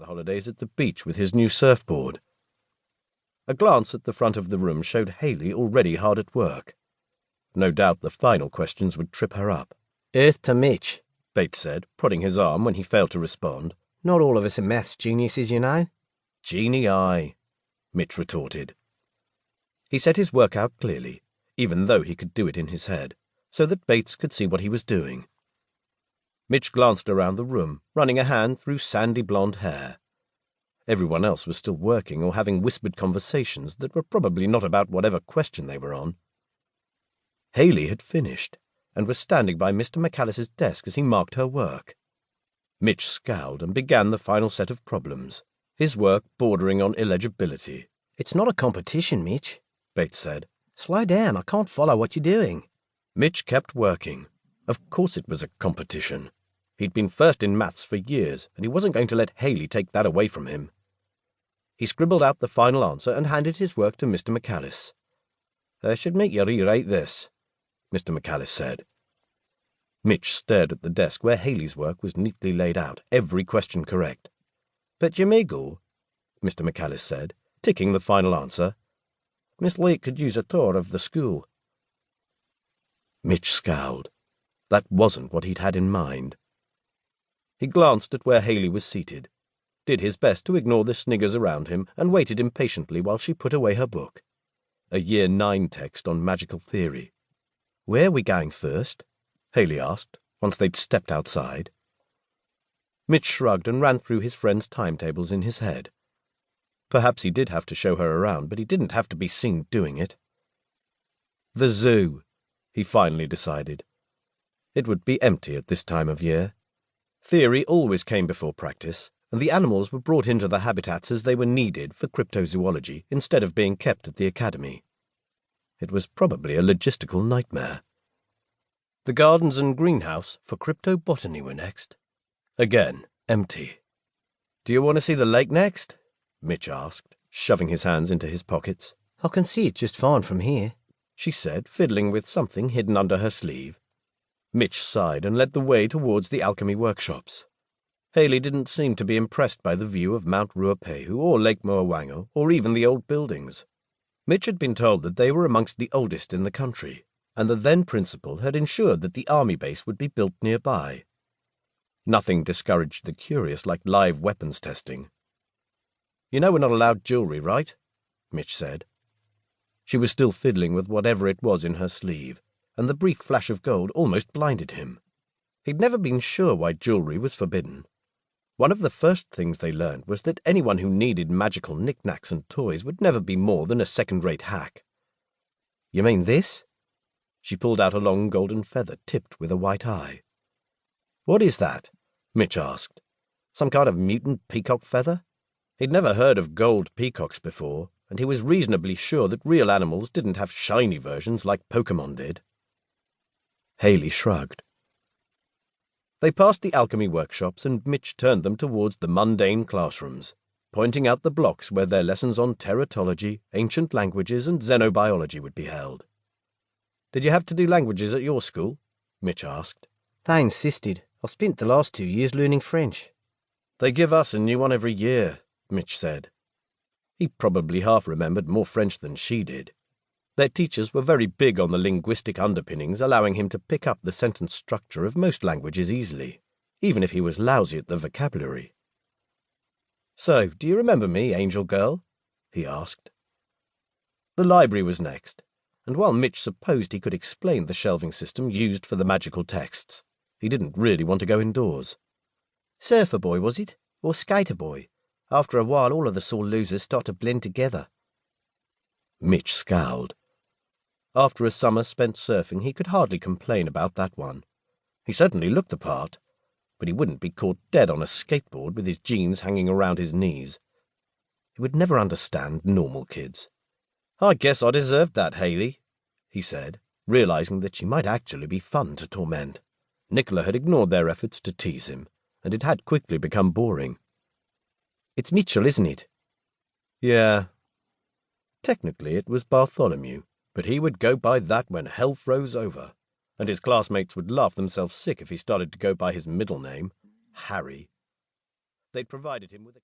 the holidays at the beach with his new surfboard. A glance at the front of the room showed Haley already hard at work. No doubt the final questions would trip her up. Earth to Mitch, Bates said, prodding his arm when he failed to respond. Not all of us are maths geniuses, you know. Genii, Mitch retorted. He set his work out clearly, even though he could do it in his head, so that Bates could see what he was doing. Mitch glanced around the room, running a hand through sandy blonde hair. Everyone else was still working or having whispered conversations that were probably not about whatever question they were on. Haley had finished, and was standing by Mr. McAllis's desk as he marked her work. Mitch scowled and began the final set of problems, his work bordering on illegibility. It's not a competition, Mitch, Bates said. Slow down, I can't follow what you're doing. Mitch kept working. Of course it was a competition. He'd been first in maths for years, and he wasn't going to let Haley take that away from him. He scribbled out the final answer and handed his work to Mr. McAllis. "I should make you rewrite this," Mr. McAllis said. Mitch stared at the desk where Haley's work was neatly laid out, every question correct. "But you may go," Mr. McAllis said, ticking the final answer. "Miss Lake could use a tour of the school." Mitch scowled. That wasn't what he'd had in mind. He glanced at where Haley was seated, did his best to ignore the sniggers around him, and waited impatiently while she put away her book. A Year 9 text on magical theory. "Where are we going first?" Haley asked, once they'd stepped outside. Mitch shrugged and ran through his friend's timetables in his head. Perhaps he did have to show her around, but he didn't have to be seen doing it. The zoo, he finally decided. It would be empty at this time of year. Theory always came before practice, and the animals were brought into the habitats as they were needed for cryptozoology instead of being kept at the academy. It was probably a logistical nightmare. The gardens and greenhouse for cryptobotany were next. Again, empty. "Do you want to see the lake next?" Mitch asked, shoving his hands into his pockets. "I can see it just fine from here," she said, fiddling with something hidden under her sleeve. Mitch sighed and led the way towards the alchemy workshops. Haley didn't seem to be impressed by the view of Mount Ruapehu or Lake Moawango or even the old buildings. Mitch had been told that they were amongst the oldest in the country, and the then-principal had ensured that the army base would be built nearby. Nothing discouraged the curious like live weapons testing. "You know we're not allowed jewelry, right?" Mitch said. She was still fiddling with whatever it was in her sleeve, and the brief flash of gold almost blinded him. He'd never been sure why jewelry was forbidden. One of the first things they learned was that anyone who needed magical knickknacks and toys would never be more than a second-rate hack. "You mean this?" She pulled out a long golden feather tipped with a white eye. "What is that?" Mitch asked. "Some kind of mutant peacock feather?" He'd never heard of gold peacocks before, and he was reasonably sure that real animals didn't have shiny versions like Pokémon did. Haley shrugged. They passed the alchemy workshops, and Mitch turned them towards the mundane classrooms, pointing out the blocks where their lessons on teratology, ancient languages, and xenobiology would be held. "Did you have to do languages at your school?" Mitch asked. "They insisted. I spent the last 2 years learning French." "They give us a new one every year," Mitch said. He probably half remembered more French than she did. Their teachers were very big on the linguistic underpinnings, allowing him to pick up the sentence structure of most languages easily, even if he was lousy at the vocabulary. "So, do you remember me, Angel Girl?" he asked. The library was next, and while Mitch supposed he could explain the shelving system used for the magical texts, he didn't really want to go indoors. "Surfer boy, was it? Or skater boy? After a while, all of the sore losers start to blend together." Mitch scowled. After a summer spent surfing, he could hardly complain about that one. He certainly looked the part, but he wouldn't be caught dead on a skateboard with his jeans hanging around his knees. He would never understand normal kids. "I guess I deserved that, Haley," he said, realizing that she might actually be fun to torment. Nicola had ignored their efforts to tease him, and it had quickly become boring. "It's Mitchell, isn't it?" "Yeah." Technically it was Bartholomew, but he would go by that when hell froze over, and his classmates would laugh themselves sick if he started to go by his middle name, Harry. They'd provided him with a